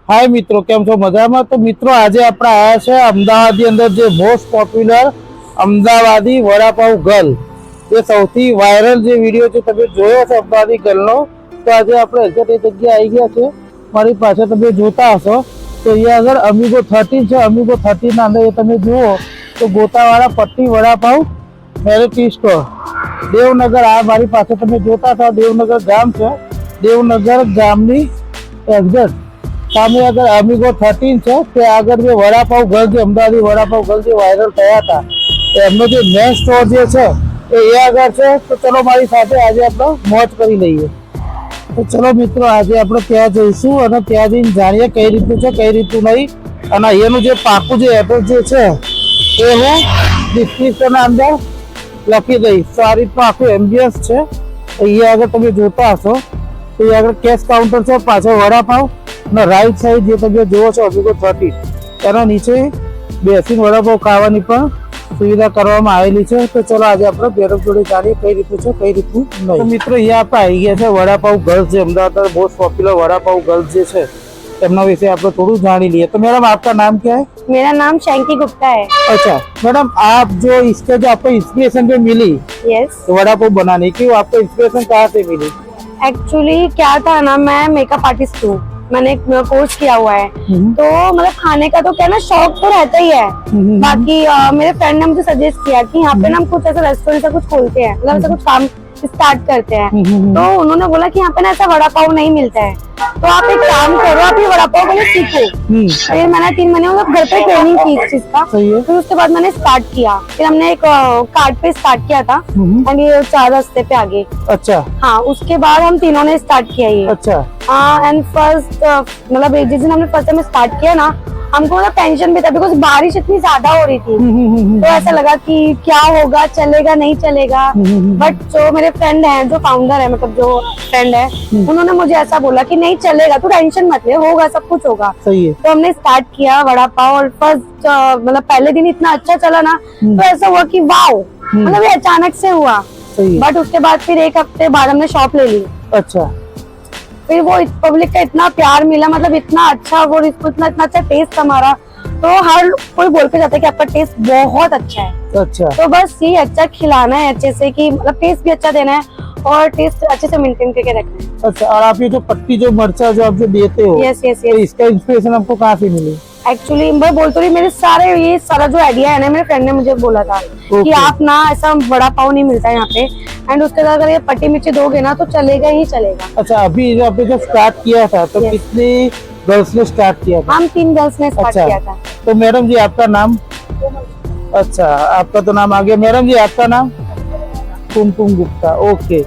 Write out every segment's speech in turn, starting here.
हाय मित्रों, केम छो मजामां। तो मित्रों आज આપણે આયા છે અમદાવાદની અંદર જે મોસ્ટ પોપ્યુલર અમદાવાદી વડાપાવ ગર્લ, એ સૌથી વાયરલ જે વિડીયો છે તમે જોયો છે અમદાવાદી ગર્લનો। તો આજે આપણે એક્ઝેક્ટ એ જગ્યાએ આવી ગયા છે। મારી પાસે તમે જોતા હશો તો અહીંયા આગળ અમીગો 13 છે। અમીગો 13 ના અંદર તમે જુઓ તો ગોતાવાળા પટ્ટી વડાપાવ વેરાયટી સ્ટોર દેવનગર। આ મારી પાસે તમે જોતા હતા દેવનગર ગામ છે। દેવનગર ગામની એક્ઝેક્ટ સામે આગળ અમીગો 13 છે। તે આગળ જે વડાપાવ ગર્લ જે અમદાવાદી વડાપાવ ગર્લ જે વાયરલ થયા હતા એમનો જે મેન સ્ટોર જે છે એ આગળ છે। તો ચલો મારી સાથે આજે આપણે મોજ કરી લઈએ। તો ચલો મિત્રો આજે આપણે ત્યાં જઈશું અને ત્યાં જઈને જાણીએ કઈ રીતનું છે કઈ રીતનું નહીં, અને અહીંયાનું જે પાકું જે એડ્રેસ જે છે એ હું ડિસ્ક્રિપ્શનના અંદર લખી દઈશ। તો આ રીતનું આખું એમ્બિયન્સ છે। અહીંયા આગળ તમે જોતા હશો તો અહીંયા આગળ કેશ કાઉન્ટર છે, પાછળ વડાપાવ અને રાઈટ સાઈડ જે તમે જુઓ છો અમીગો 13 એના નીચે બેસીને વડાપાવ ખાવાની પણ સુવિધા કરવામાં આવેલી છે। તો ચલો આજે આપણે બેરમ જોડે જાણીએ કઈ રીતનું છે કઈ રીતનું નહીં। તો મિત્રો અહીંયા આપણે આવી ગયા છે વડાપાવ ગર્લ્સ જે Ahmedabad most popular vada pav girls જે છે એમના વિશે આપણે થોડું જાણી लिए। तो मैडम आपका नाम क्या है? मेरा नाम शैंकी गुप्ता है। अच्छा मैडम, आप जो इसके जो आपको इंस्पिरेशन जो मिली यस वड़ा पाव बनाने की, वो आपको इंस्पिरेशन कहाँ से मिली? एक्चुअली क्या था ना, मैं मेकअप आर्टिस्ट हूँ, मैंने एक कोर्स किया हुआ है। तो मतलब खाने का तो क्या ना शौक तो रहता ही है। बाकी मेरे फ्रेंड ने मुझे सजेस्ट किया कि यहाँ पे ना हम कुछ ऐसा रेस्टोरेंट से कुछ खोलते हैं, मतलब ऐसा कुछ काम स्टार्ट करते हैं। तो उन्होंने बोला कि यहाँ पे ना ऐसा वड़ा पाव नहीं मिलता है, तो आप एक काम करो, आप ये वड़ा पाव के लिए सीखो। फिर मैंने 3 महीने मतलब घर पे ट्रेनिंग की इस चीज का। फिर उसके बाद मैंने स्टार्ट किया। फिर हमने एक कार्ड पे स्टार्ट किया था और ये 4 रास्ते पे आगे। अच्छा हाँ, उसके बाद हम तीनों ने स्टार्ट किया ये। अच्छा एंड फर्स्ट मतलब जिस दिन हमने फर्स्ट टाइम स्टार्ट किया ना, हमको मतलब टेंशन भी था बिकॉज बारिश इतनी ज्यादा हो रही थी। तो ऐसा लगा कि क्या होगा, चलेगा नहीं चलेगा। बट जो मेरे फ्रेंड हैं, जो फाउंडर है, मतलब जो फ्रेंड है, उन्होंने मुझे ऐसा बोला कि नहीं चलेगा, तू टेंशन मत ले, होगा सब कुछ होगा। सही है। तो हमने स्टार्ट किया वड़ा पाव और फर्स्ट मतलब पहले दिन इतना अच्छा चला ना, तो ऐसा हुआ कि वाओ, मतलब ये अचानक से हुआ। बट उसके बाद फिर 1 हफ्ते बाद हमने शॉप ले ली। अच्छा, फिर वो पब्लिक का इतना प्यार मिला, मतलब इतना अच्छा, वो इतना अच्छा टेस्ट हमारा, तो हर कोई बोल के जाता है कि आपका टेस्ट बहुत अच्छा है। अच्छा, तो बस ये अच्छा खिलाना है अच्छे से, कि मतलब टेस्ट भी अच्छा देना है और टेस्ट अच्छे से मेंटेन करके रखना है। अच्छा, और आप ये जो पट्टी जो मर्चा जो आप जो देते हो, यस यस तो यस। इसका इंस्पिरेशन आपको कहाँ से मिली? एक्चुअली मैं बोलती रही, मेरे ये सारा जो आइडिया है ना, मेरे फ्रेंड ने मुझे बोला था कि आप ना ऐसा वड़ा पाव नहीं मिलता है यहाँ पे, एंड उसके बाद अगर ये पट्टी मिर्ची दोगे ना तो चलेगा ही चलेगा। अच्छा, अभी जो आपने जो स्टार्ट किया था तो कितनी गर्ल्स ने स्टार्ट किया था? हम 3 गर्ल्स ने स्टार्ट किया था। तो मैडम जी आपका नाम? अच्छा, आपका तो नाम आ गया। मैडम जी आपका नाम? कुमकुम गुप्ता। ओके,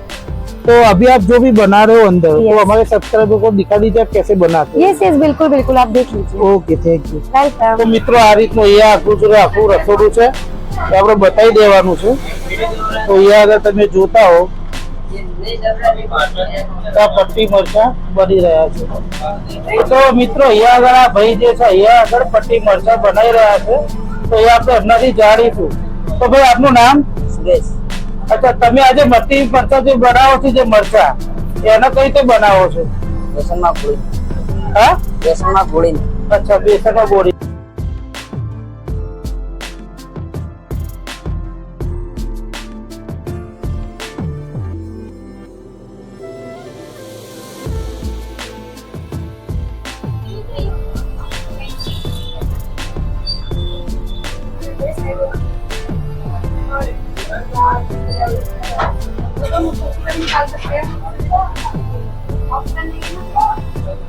तो अभी आप जो भी बना रहे हो अंदर, तो हमारे सब्सक्राइबर को दिखा दीजिए आप कैसे बनाते हो। यस यस, बिल्कुल बिल्कुल, आप देख लीजिए। Okay, thank you. वेलकम। तो मित्रों आ રીતનું એ આખું રસોડું છે, આપણે બતાવી દેવાનું છે। તો અહીંયા આગળ તમે જોતા હો આ પટ્ટી મરચા બની રહ્યા છે। તો મિત્રો અહીંયા આગળ આ ભાઈ જે છે અહીંયા આગળ પટ્ટી મરચા બનાવી રહ્યા છે। તો એ આપણે એમનાથી જાણીશું। તો ભાઈ આપનું નામ? સુરેશ। अच्छा, તમે આજે મરચી મરચા જે બનાવો છો, જે મરચા એના કઈ રીતે બનાવો છો? બેસનમાં ગોળી। હા, બેસનમાં ગોળી। अच्छा, બેસનમાં ગોળી।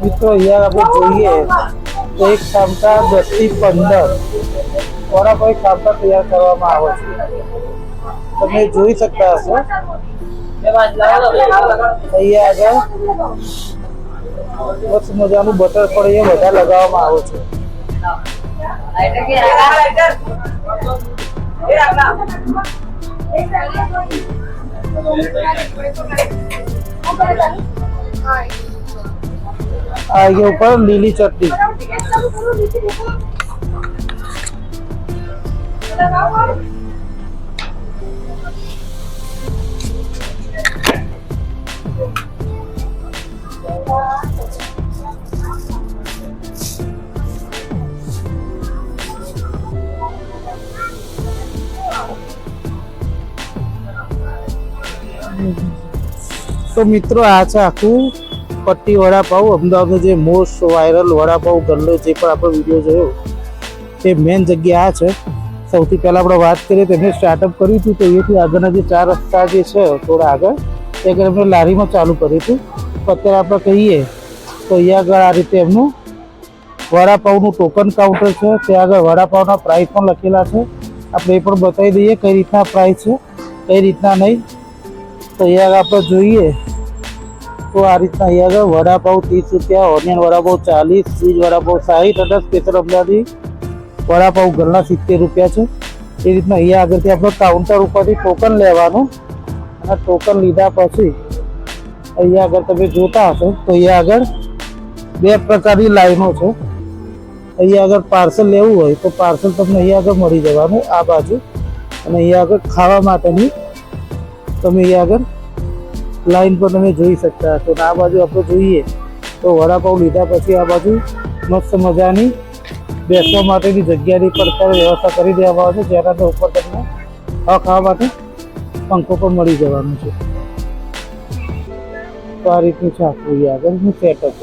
મિત્રો અહીંયા આપણે જોઈએ તો એક ક્ષમતા 10 થી 15 વડાપાવ એક ક્ષમતા તૈયાર કરવામાં આવે છે. તમે જોઈ શકતા હશો અહીંયા આગળ મસ્ત મજાનું બટર પણ અહીંયા બધા લગાવવામાં આવે છે. આगे ઉપર લીલી ચટણી તો મિત્રો આ છે આખું પટ્ટી વડાપાવ. અમદાવાદનો જે મોસ્ટ વાયરલ વડાપાવ ગલ્લો જે પણ આપણો વિડીયો જોયો તે મેઇન જગ્યા આ છે. સૌથી પહેલાં આપણે વાત કરીએ તેમને સ્ટાર્ટઅપ કર્યું હતું તો અહીંયાથી આગળના જે 4 રસ્તા જે છે થોડા આગળ તે આગળ એમને લારીમાં ચાલુ કર્યું હતું. તો અત્યારે આપણે કહીએ તો અહીંયા આગળ આ રીતે એમનું વડાપાવનું ટોકન કાઉન્ટર છે. ત્યાં આગળ વડાપાવના પ્રાઇસ પણ લખેલા છે. આપણે એ પણ બતાવી દઈએ કઈ રીતના પ્રાઇસ છે કઈ રીતના નહીં. તો અહીંયા આગળ આપણે જોઈએ તો આ રીતના અહીંયા આગળ વડાપાવ 30 રૂપિયા, ઓનિયન વડાપાવ 40, ચીઝ વડાપાવ 60 અને સ્પેશિયલ અમદાવાદી વડાપાવ ગલ્લા 70 રૂપિયા છે. એ રીતના અહીંયા આગળથી આપણે કાઉન્ટર ઉપરથી ટોકન લેવાનું અને ટોકન લીધા પછી અહીંયા આગળ તમે જોતા હશો તો અહીંયા આગળ 2 પ્રકારની લાઈનો છે. અહીંયા આગળ પાર્સલ લેવું હોય તો પાર્સલ તમને અહીંયા આગળ મળી જવાનું આ બાજુ, અને અહીંયા આગળ ખાવા માટેની તમે અહીંયા આગળ લાઈન પર તમે જોઈ શકતા હશો. આ બાજુ આપણે જોઈએ તો વડાપાવ લીધા પછી આ બાજુ મસ્ત મજાની બેસવા માટેની જગ્યાની પણ અત્યારે વ્યવસ્થા કરી દેવામાં આવે છે, જેના ઉપર તમને ખાવા માટે પંખો પણ મળી જવાનું છે. તો આ રીતનું છે આખું અહીંયા આગળનું સેટઅપ.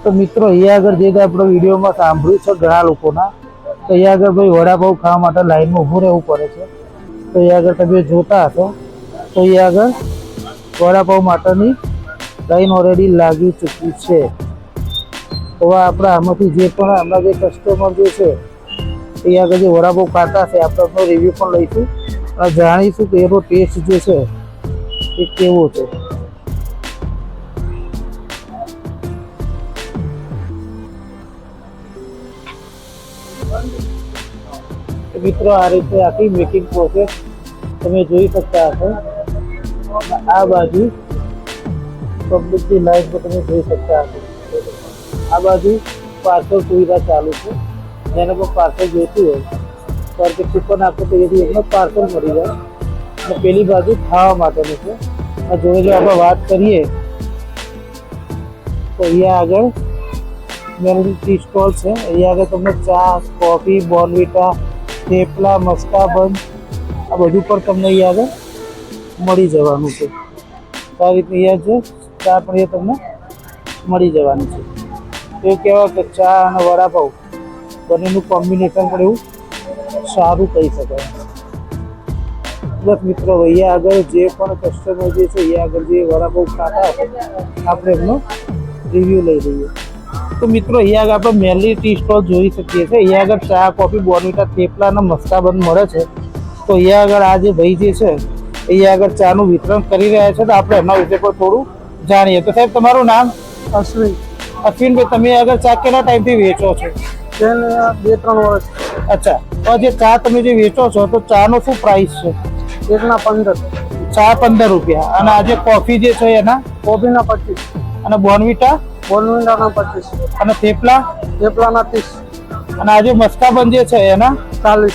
તો મિત્રો અહીંયા આગળ જે આપણે વિડીયોમાં સાંભળ્યું છે ઘણા લોકોના, તો અહીંયા આગળ ભાઈ વડાપાવ ખાવા માટે લાઈનમાં ઊભું રહેવું પડે છે. તો અહીંયા આગળ તમે જોતા હશો તો અહીંયા આગળ વડાપાવ માટેની લાઈન ઓલરેડી લાગી ચૂકી છે. તો આપણે આમાંથી જે પણ આપણા જે કસ્ટમર જે છે અહીંયા આગળ જે વડાપાવ ખાતા છે આપણે એમનો રિવ્યૂ પણ લઈશું અને જાણીશું કે એનો ટેસ્ટ જે છે એ કેવો છે. મિત્રો આ રીતે આખી મેકિંગ પ્રોસેસ તમે જોઈ શકતા હશો. આ બાજુ પબ્લિકની લાઈન પર તમે જોઈ શકતા હશો. આ બાજુ પાર્સલ સુવિધા ચાલુ છે. જેને પણ પાર્સલ જોઈતું હોય કારણ કે કૂપન આપો તો એથી એમને પાર્સલ મળી જાય. અને પેલી બાજુ ખાવા માટેનું છે. અને જોડે જો આપણે વાત કરીએ તો અહીંયા આગળ મેલડી ટી સ્ટોલ છે. અહીંયા આગળ તમને ચા, કોફી, બોર્નવિટા, થેપલા, મસ્કાબન આ બધું પણ તમને અહીંયા આગળ મળી જવાનું છે. આ રીતે અહીંયા છે ચા પણ એ તમને મળી જવાનું છે. એવું કહેવાય કે ચા અને વડાપાવ બંનેનું કોમ્બિનેશન પણ એવું સારું કહી શકાય. બસ મિત્રો અહીંયા આગળ જે પણ કસ્ટમર જે છે અહીંયા આગળ જે વડાપાવ ખાતા હશે આપણે એમનો રિવ્યૂ લઈ લઈએ. તો મિત્રો અહીંયા આગળ આપણે મેલડી ટી સ્ટોલ જોઈ શકીએ છીએ. અહીંયા આગળ ચા, કોફી, બોર્નવિટા, થેપલા અને મસ્કાબન મળે છે. તો અહીંયા આગળ આ જે ભાઈ જે છે અહીંયા આગળ ચાનું વિતરણ કરી રહ્યા છે. તો આપણે એમના વિશે પણ થોડું જાણીએ. તો સાહેબ તમારું નામ? અશ્વિન. અશ્વિનભાઈ, તમે આગળ ચા કેટલા ટાઈમથી વેચો છો? 2-3 વર્ષ. અચ્છા, તો જે ચા તમે જે વેચો છો તો ચાનો શું પ્રાઇસ છે? 1/15. ચા 15 રૂપિયા. અને આ જે કોફી જે છે એના? કોફીના 25. અને બોર્નવિટા? બોર્નવિટાના 25. અને થેપલા? થેપલાના 30. અને આ જે મસ્કાબન જે છે એના? 40.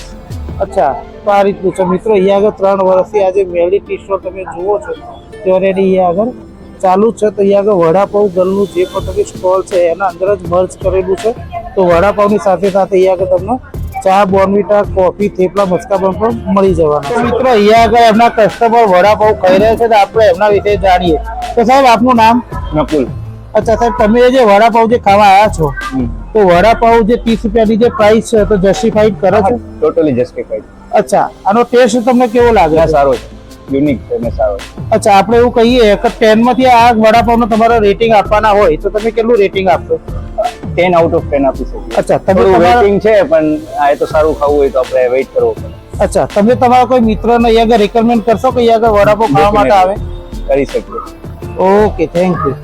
અચ્છા, તો આ રીતનું છે મિત્રો. અહીંયા આગળ 3 વર્ષથી આ જે મેલડી ટી સ્ટોલ તમે જુઓ છો તે ઓલરેડી અહીંયા આગળ ચાલુ જ છે. તો અહીંયા આગળ વડાપાવ ગલનું જે પણ તમે સ્ટોલ છે એના અંદર જ મર્જ કરેલું છે. તો વડાપાવની સાથે સાથે અહીંયા આગળ તમને ચા, બોર્નવિટા, કોફી, થેપલા, મસ્કાબન પણ મળી જવાના. તો મિત્રો અહીંયા આગળ એમના કસ્ટમર વડાપાવ ખાઈ રહ્યા છે તો આપણે એમના વિશે જાણીએ. તો સાહેબ આપનું નામ? નકુલ. અચ્છા સાહેબ, તમે જે વડાપાવ જે ખાવા આવ્યા છો તો વડાપાવ જે 30 રૂપિયાની જે પ્રાઇસ છે તો જસ્ટિફાઈડ કરે છે? Totally justified. અચ્છા, આનો ટેસ્ટ તમને કેવો લાગે? સારો છે. યુનિક છે ને સારો. અચ્છા, આપણે એવું કહીએ કે 10 માંથી આ વડાપાવનો તમારો રેટિંગ આપવાના હોય તો તમે કેટલું રેટિંગ આપશો? 10 out of 10 આપી શકીએ. અચ્છા, તમે થોડું તમારા વેટિંગ છે પણ આ એ તો સારું ખાવું હોય તો આપણે વેઇટ કરવો પડે. અચ્છા, તમે તમારા કોઈ મિત્રને અહીંયા આગળ રેકમેન્ડ કરશો કે અહીંયા આગળ વડાપાવ ખાવા માટે આવે? કરી શકીએ. Okay, thank you.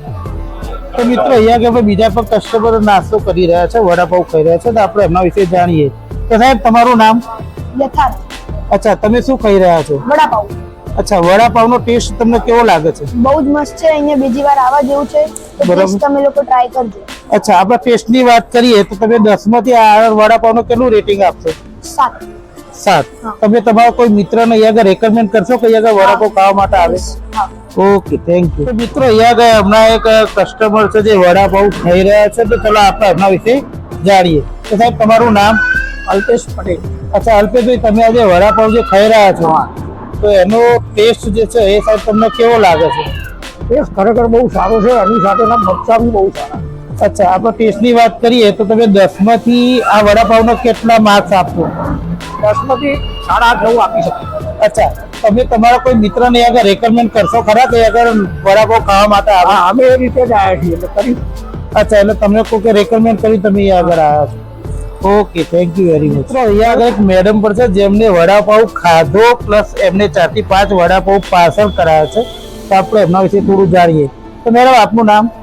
તો મિત્રો અહીંયા આગળ આપણે બીજા પણ કસ્ટમર નાસ્તો કરી રહ્યા છે, વડાપાવ ખાઈ રહ્યા છે, તો આપણે એમના વિશે જાણીએ. તો સાહેબ, તમારું નામ? यथार्थ અચ્છા, તમે શું ખાઈ રહ્યા છો? વડાપાવ અચ્છા, વડાપાવનો ટેસ્ટ તમને કેવો લાગે છે? બહુ જ મસ્ત છે, અહીંયા બીજી વાર આવવા જેવું છે, તો બરાબર. please તમે લોકો ટ્રાય કરજો. અચ્છા, આપણે ટેસ્ટની વાત કરીએ તો તમે 10 માંથી આ વડાપાવનો કેટલું રેટિંગ આપશો? 7. 7. હા. તમે તમારા કોઈ મિત્રને અહીંયા આગળ રેકમેન્ડ કરશો કે અહીંયા આગળ વડાપાવ ખાવા માટે આવે? હા. Okay, thank you. તો મિત્રો અહીંયા આગળ હમણાં એક કસ્ટમર છે જે વડાપાવ ખાઈ રહ્યા છે, તો ચલો આપણે એમના વિશે જાણીએ. તો સાહેબ, તમારું નામ? अल्पेश पटेल. અચ્છા, અલ્પેશભાઈ, તમે આજે વડાપાવ જે ખાઈ રહ્યા છો તો એનો ટેસ્ટ જે છે એ સાહેબ તમને કેવો લાગે છે? ટેસ્ટ ખરેખર બહુ સારો છે, એની સાથેના મરચા બી બહુ સારા. અચ્છા, આપણે ટેસ્ટની વાત કરીએ તો તમે 10 માંથી આ વડાપાવનો કેટલા માર્ક્સ આપશો? 10 માંથી 8.5 9 આપી શકીએ. અચ્છા, તમે તમારા કોઈ મિત્રને આગળ રેકમેન્ડ કરશો ખરા કે આગળ વડાપાવ ખાવા માટે આવે? હા, અમે એ રીતે જ આવ્યા છીએ એટલે કરી. અચ્છા, એટલે તમને કોઈ રેકમેન્ડ કરી તમે અહીંયા આગળ આવ્યા છો. Okay, thank you very much. અહીંયા આગળ એક મેડમ પર છે જેમને વડાપાવ ખાધો પ્લસ એમને 4 થી 5 વડાપાવ પાર્સલ કરાયા છે, તો આપણે એમના વિશે થોડું જાણીએ. તો મેડમ, આપનું નામ?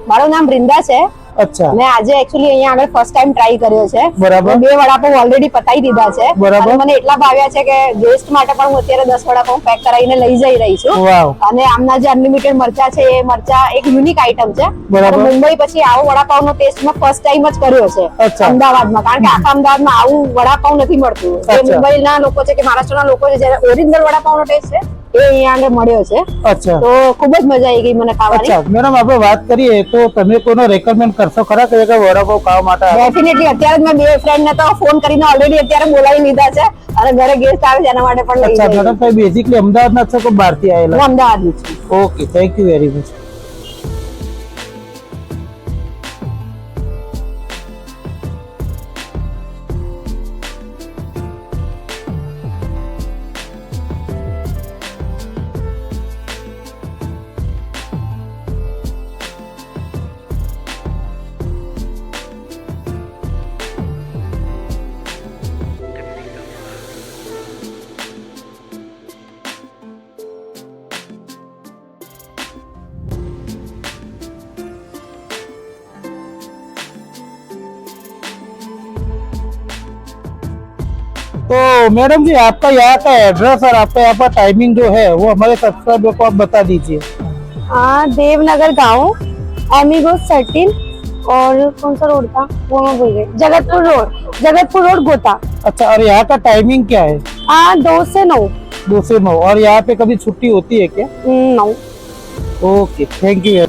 મારું નામ વૃંદા છે. અચ્છા, મેં આજે એકચ્યુઅલી અહીંયા આગળ ફર્સ્ટ ટાઈમ ટ્રાય કર્યો છે. બરાબર. મેં 2 વડાપાવ ઓલરેડી પતાવી દીધા છે. બરાબર. અને મને એટલા ભાવ્યા છે કે ગેસ્ટ માટે પણ હું અત્યારે 10 વડાપાવ પેક કરાવીને લઈ જઈ રહી છું. વાવ. અને આમના જે અનલિમિટેડ મરચા છે એ મરચા એક યુનિક આઈટમ છે. બરાબર. અને મુંબઈ પછી આવો વડાપાવનો ટેસ્ટ મેં ફર્સ્ટ ટાઈમ જ કર્યો છે અચ્છા. અમદાવાદમાં, કારણ કે આખા અમદાવાદમાં આવું વડાપાવ નથી મળતું. જે અચ્છા. મુંબઈના લોકો છે કે મહારાષ્ટ્રના લોકો છે, જ્યારે ઓરિજિનલ વડાપાવનો ટેસ્ટ છે એ અહીંયા આગળ મળ્યો છે. અચ્છા. તો ખૂબ જ મજા આવી ગઈ મને ખાવાની. અચ્છા, મેડમ, આપણે વાત કરીએ તો તમે કોઈને રેકમેન્ડ કરશો ખરા કે આગળ વડાપાવ ખાવા માટે આવે? ડેફિનેટલી અત્યારે જ મેં 2 ફ્રેન્ડ ને તો ફોન કરીને ઓલરેડી અત્યારે બોલાવી લીધા છે અને ઘરે ગેસ્ટ આવે છે એના માટે પણ લઈ અચ્છા, જઈએ. મેડમ, તમે બેઝિકલી અમદાવાદના છો કે બહારથી હું આવેલા? અમદાવાદની છું. Okay, thank you very much. तो मैडम जी, आपका यहाँ का एड्रेस और आपका यहाँ पर टाइमिंग जो है वो हमारे सब्सक्राइबर को आप बता दीजिए. हाँ, देवनगर गाँव, एमिगो 13, और कौन सा रोड था वो मैं भूल गई. जगतपुर रोड गोता. अच्छा, और यहाँ का टाइमिंग क्या है? 2 से 9. 2 से 9. और यहाँ पे कभी छुट्टी होती है क्या? 9. Okay, thank you.